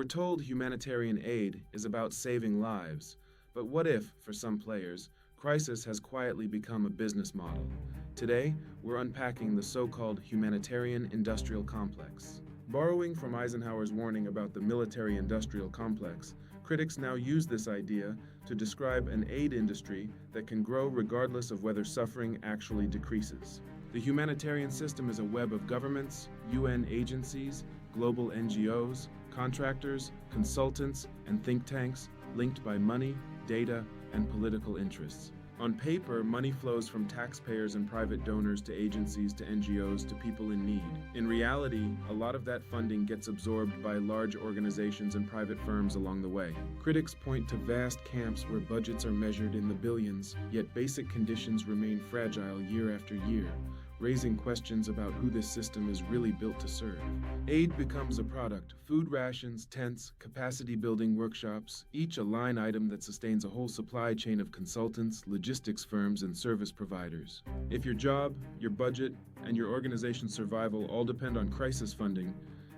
We're told humanitarian aid is about saving lives, but what if, for some players, crisis has quietly become a business model? Today, we're unpacking the so-called Humanitarian Industrial Complex. Borrowing from Eisenhower's warning about the military-industrial complex, critics now use this idea to describe an aid industry that can grow regardless of whether suffering actually decreases. The humanitarian system is a web of governments, UN agencies, global NGOs, contractors, consultants, and think tanks linked by money, data, and political interests. On paper, money flows from taxpayers and private donors to agencies to NGOs to people in need. In reality, a lot of that funding gets absorbed by large organizations and private firms along the way. Critics point to vast camps where budgets are measured in the billions, yet basic conditions remain fragile year after year, raising questions about who this system is really built to serve. Aid becomes a product: food rations, tents, capacity building workshops, each a line item that sustains a whole supply chain of consultants, logistics firms, and service providers. If your job, your budget, and your organization's survival all depend on crisis funding,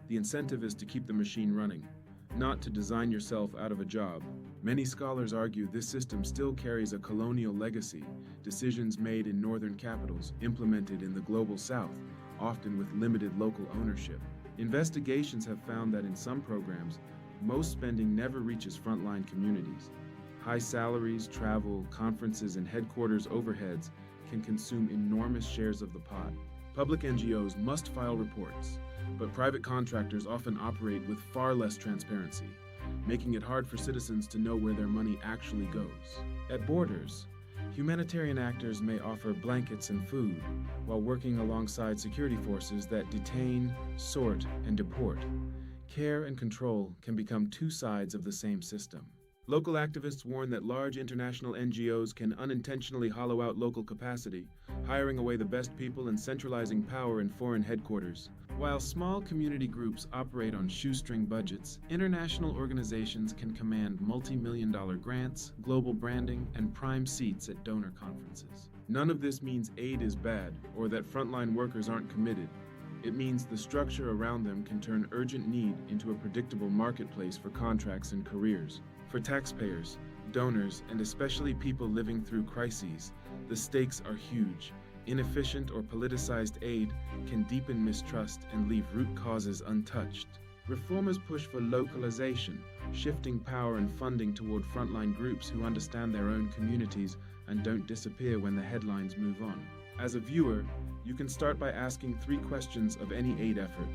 the incentive is to keep the machine running, not to design yourself out of a job. Many scholars argue this system still carries a colonial legacy, decisions made in northern capitals, implemented in the global south, often with limited local ownership. Investigations have found that in some programs, most spending never reaches frontline communities. High salaries, travel, conferences, and headquarters overheads can consume enormous shares of the pot. Public NGOs must file reports, but private contractors often operate with far less transparency, making it hard for citizens to know where their money actually goes. At borders, humanitarian actors may offer blankets and food while working alongside security forces that detain, sort, and deport. Care and control can become two sides of the same system. Local activists warn that large international NGOs can unintentionally hollow out local capacity, hiring away the best people and centralizing power in foreign headquarters. While small community groups operate on shoestring budgets, international organizations can command multi-million-dollar grants, global branding, and prime seats at donor conferences. None of this means aid is bad or that frontline workers aren't committed. It means the structure around them can turn urgent need into a predictable marketplace for contracts and careers. For taxpayers, donors, and especially people living through crises, the stakes are huge. Inefficient or politicized aid can deepen mistrust and leave root causes untouched. Reformers push for localization, shifting power and funding toward frontline groups who understand their own communities and don't disappear when the headlines move on. As a viewer, you can start by asking 3 questions of any aid effort.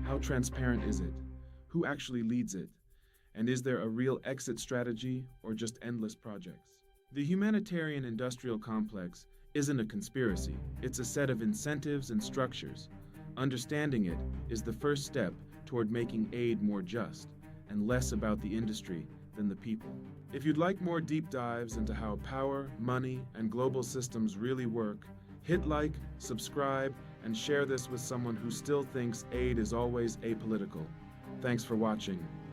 How transparent is it? Who actually leads it? And is there a real exit strategy or just endless projects? The Humanitarian Industrial Complex isn't a conspiracy. It's a set of incentives and structures. Understanding it is the first step toward making aid more just and less about the industry than the people. If you'd like more deep dives into how power, money, and global systems really work, hit like, subscribe, and share this with someone who still thinks aid is always apolitical. Thanks for watching.